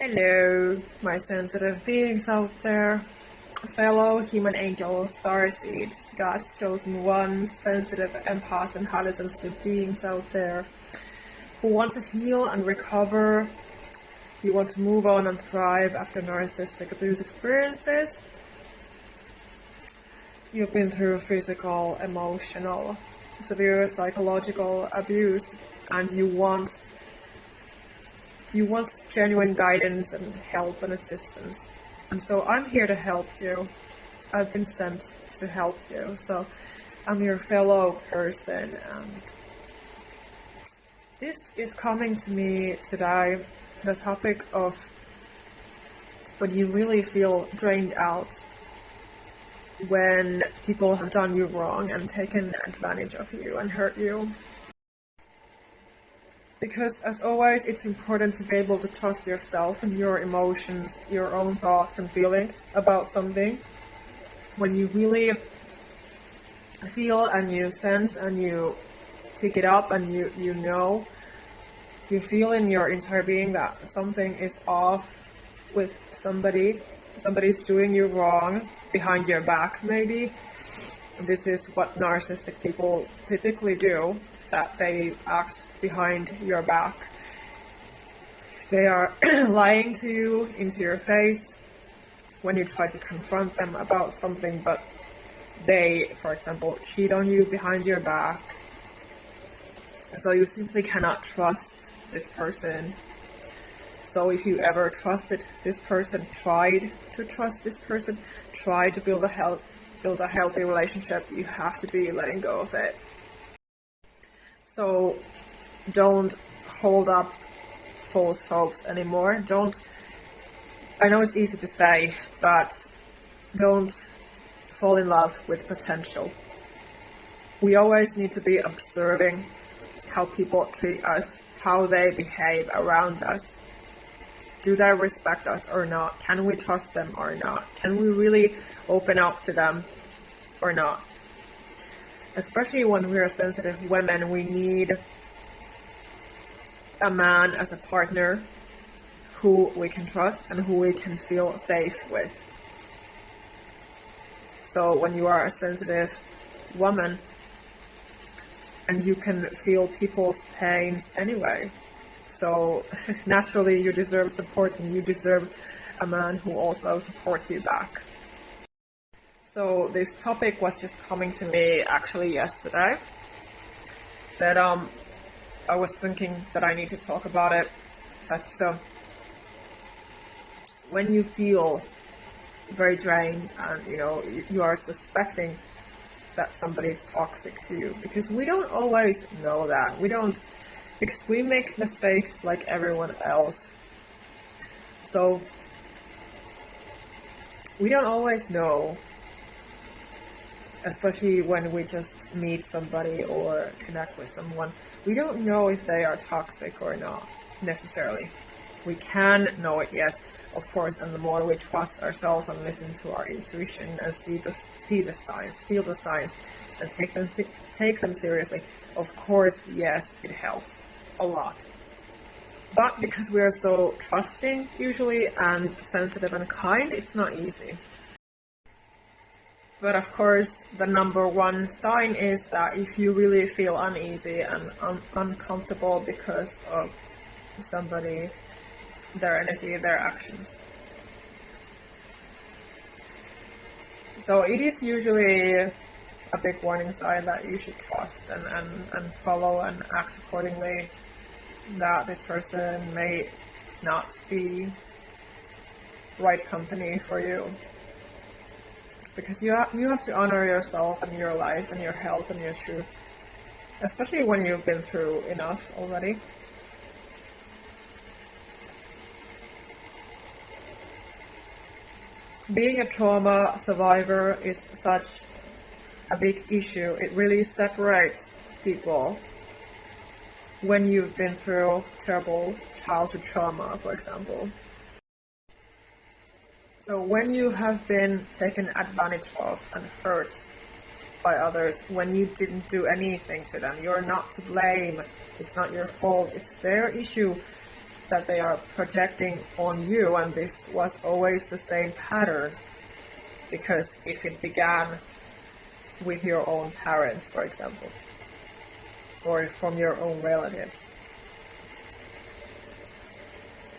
Hello, my sensitive beings out there, fellow human angels, starseeds, God's chosen ones, sensitive empaths and highly sensitive beings out there who want to heal and recover. You want to move on and thrive after narcissistic abuse experiences. You've been through physical, emotional, severe psychological abuse, and you want genuine guidance and help and assistance. And so I'm here to help you. I've been sent to help you. So I'm your fellow person, and this is coming to me today, the topic of when you really feel drained out, when people have done you wrong and taken advantage of you and hurt you. Because as always, it's important to be able to trust yourself and your emotions, your own thoughts and feelings about something. When you really feel and you sense and you pick it up and you feel in your entire being that something is off with somebody's doing you wrong behind your back maybe. This is what narcissistic people typically do, that they act behind your back. They are lying to you into your face when you try to confront them about something, but they, for example, cheat on you behind your back. So you simply cannot trust this person. So if you ever trusted this person, tried to trust this person, tried to build a healthy relationship, you have to be letting go of it. So don't hold up false hopes anymore. I know it's easy to say, but don't fall in love with potential. We always need to be observing how people treat us, how they behave around us. Do they respect us or not? Can we trust them or not? Can we really open up to them or not? Especially when we are sensitive women, we need a man as a partner who we can trust and who we can feel safe with. So when you are a sensitive woman and you can feel people's pains anyway, so naturally you deserve support and you deserve a man who also supports you back. So this topic was just coming to me actually yesterday, that I was thinking that I need to talk about it. That's when you feel very drained and you are suspecting that somebody is toxic to you, because we don't always know that. Because we make mistakes like everyone else. So we don't always know, especially when we just meet somebody or connect with someone. We don't know if they are toxic or not, necessarily. We can know it, yes, of course, and the more we trust ourselves and listen to our intuition and see the signs, feel the signs, and take them seriously, of course, yes, it helps a lot. But because we are so trusting, usually, and sensitive and kind, it's not easy. But of course, the number one sign is that if you really feel uneasy and uncomfortable because of somebody, their energy, their actions. So it is usually a big warning sign that you should trust and follow and act accordingly, that this person may not be right company for you. Because you have to honor yourself and your life and your health and your truth, especially when you've been through enough already. Being a trauma survivor is such a big issue. It really separates people when you've been through terrible childhood trauma, for example. So when you have been taken advantage of and hurt by others, when you didn't do anything to them, you're not to blame. It's not your fault. It's their issue. that they are projecting on you, and this was always the same pattern, because if it began with your own parents, for example, or from your own relatives.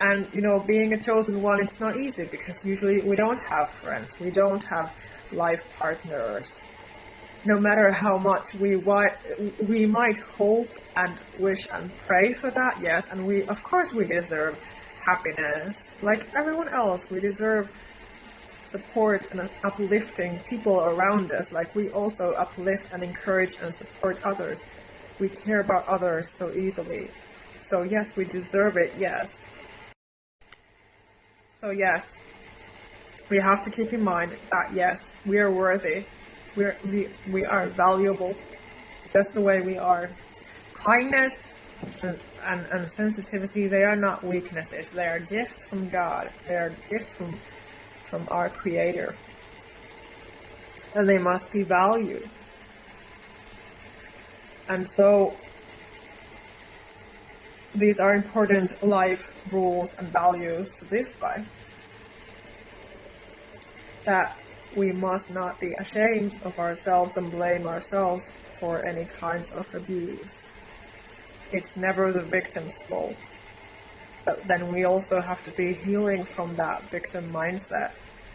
And being a chosen one, it's not easy, because usually we don't have friends, we don't have life partners. No matter how much we might hope and wish and pray for that, yes, and of course we deserve happiness like everyone else. We deserve support and uplifting people around us, like we also uplift and encourage and support others. We care about others so easily. So yes, we deserve it, yes. So yes, we have to keep in mind that yes, we are worthy. We are valuable just the way we are. Kindness and sensitivity, they are not weaknesses. They are gifts from God. They are gifts from our Creator. And they must be valued. And so these are important life rules and values to live by. That we must not be ashamed of ourselves and blame ourselves for any kinds of abuse. It's never the victim's fault. But then we also have to be healing from that victim mindset,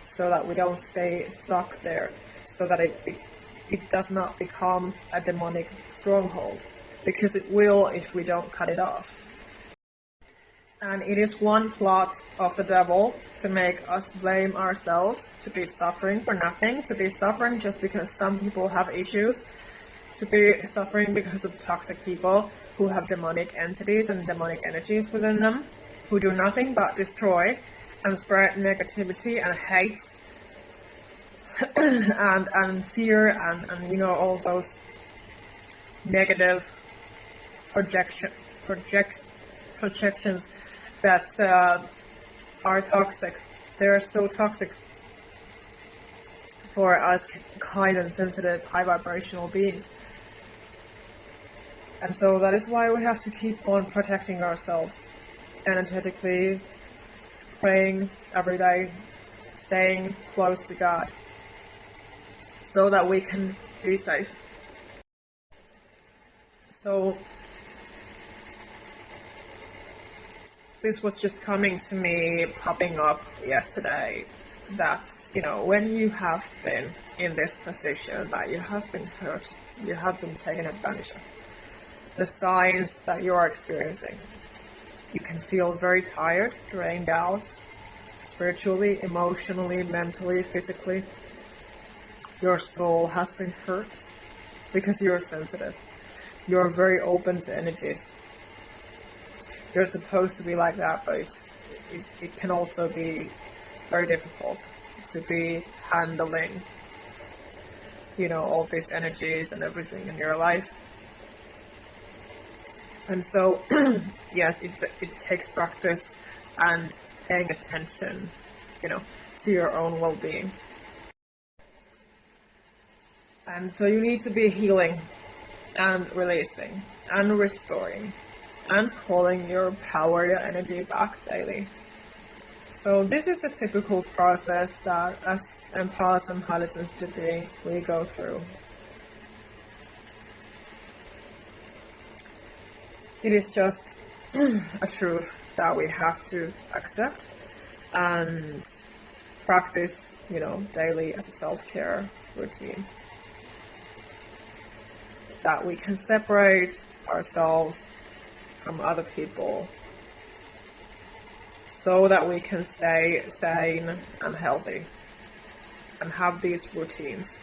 so that we don't stay stuck there, so that it does not become a demonic stronghold, because it will if we don't cut it off. And it is one plot of the devil to make us blame ourselves, to be suffering for nothing, to be suffering just because some people have issues, to be suffering because of toxic people who have demonic entities and demonic energies within them, who do nothing but destroy and spread negativity and hate and fear and all those negative projections that are toxic. They are so toxic for us kind and sensitive, high vibrational beings. And so that is why we have to keep on protecting ourselves energetically, praying every day, staying close to God, so that we can be safe. So this was just coming to me, popping up yesterday, that, when you have been in this position, that you have been hurt, you have been taken advantage of, the signs that you are experiencing, you can feel very tired, drained out, spiritually, emotionally, mentally, physically. Your soul has been hurt because you're sensitive. You're very open to energies. You're supposed to be like that, but it can also be very difficult to be handling, all these energies and everything in your life. And so, yes, it takes practice and paying attention, to your own well-being. And so you need to be healing and releasing and restoring and calling your power, your energy back daily. So this is a typical process that as empaths and highly sensitive beings we go through. It is just a truth that we have to accept and practice, daily as a self-care routine. That we can separate ourselves from other people so that we can stay sane and healthy and have these routines.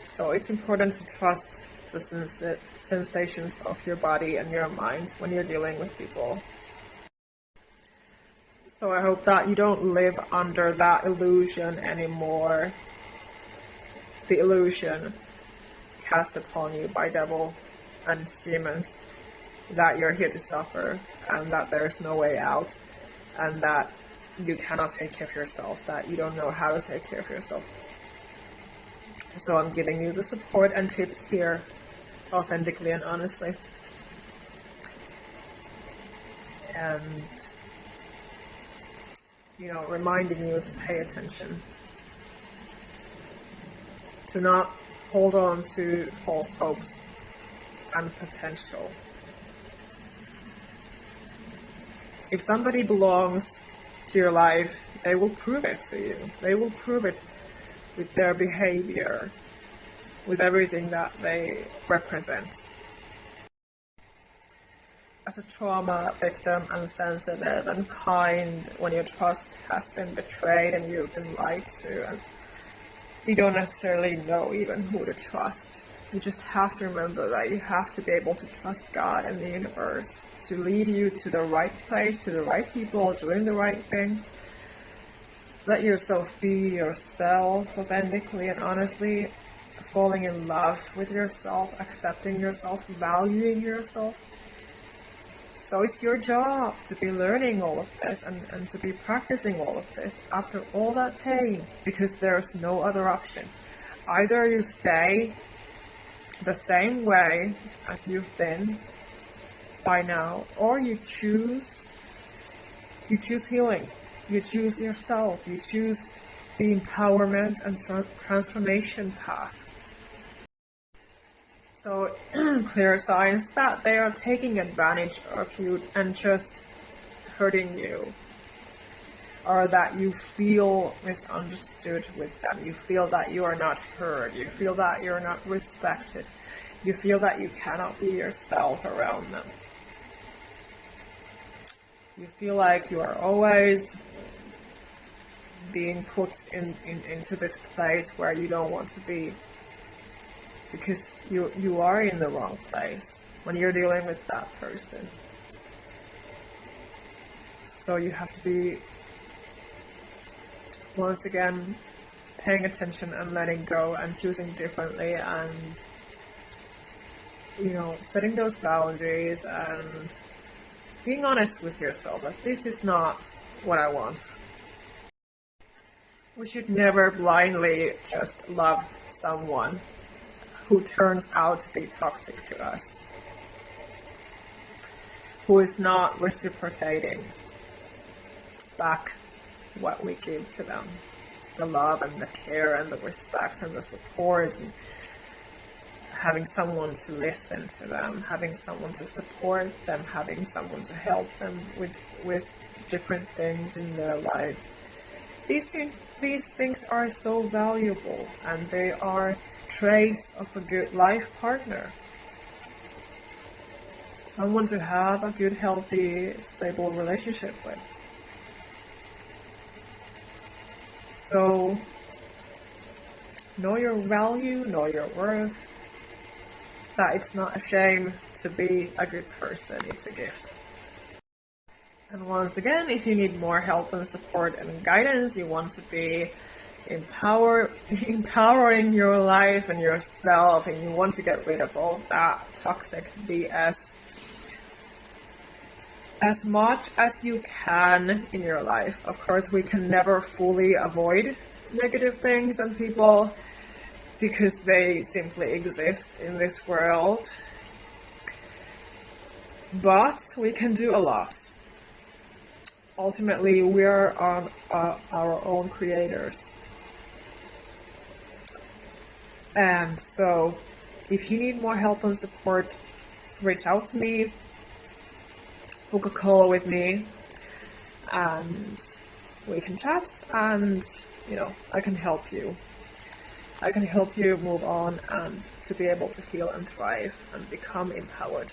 So it's important to trust the sensations of your body and your mind when you're dealing with people. So I hope that you don't live under that illusion anymore. The illusion cast upon you by devil and demons that you're here to suffer and that there's no way out and that you cannot take care of yourself, that you don't know how to take care of yourself. So I'm giving you the support and tips here, authentically and honestly. and, reminding you to pay attention, to not hold on to false hopes and potential. If somebody belongs to your life, they will prove it to you. They will prove it with their behavior, with everything that they represent. As a trauma victim and sensitive and kind, when your trust has been betrayed and you've been lied to, and you don't necessarily know even who to trust. You just have to remember that you have to be able to trust God and the universe to lead you to the right place, to the right people, doing the right things. Let yourself be yourself authentically and honestly, falling in love with yourself, accepting yourself, valuing yourself. So it's your job to be learning all of this and to be practicing all of this after all that pain, because there's no other option. Either you stay the same way as you've been by now, or you choose healing. You choose yourself. You choose the empowerment and transformation path. So clear signs that they are taking advantage of you and just hurting you, or that you feel misunderstood with them. You feel that you are not heard. You feel that you're not respected. You feel that you cannot be yourself around them. You feel like you are always being put into this place where you don't want to be, because you are in the wrong place when you're dealing with that person. So you have to be, once again, paying attention and letting go and choosing differently, and setting those boundaries and being honest with yourself. Like, this is not what I want. We should never blindly just love someone who turns out to be toxic to us, who is not reciprocating back what we give to them, the love and the care and the respect and the support, and having someone to listen to them, having someone to support them, having someone to help them with different things in their life. These things are so valuable, and they are traits of a good life partner. Someone to have a good, healthy, stable relationship with. So, know your value, know your worth. That it's not a shame to be a good person, it's a gift. And once again, if you need more help and support and guidance, you want to be empowering your life and yourself, and you want to get rid of all that toxic BS as much as you can in your life. Of course, we can never fully avoid negative things and people, because they simply exist in this world. But we can do a lot. Ultimately, we are our own creators. And so, if you need more help and support, reach out to me, book a call with me, and we can chat, and I can help you. I can help you move on and to be able to heal and thrive and become empowered.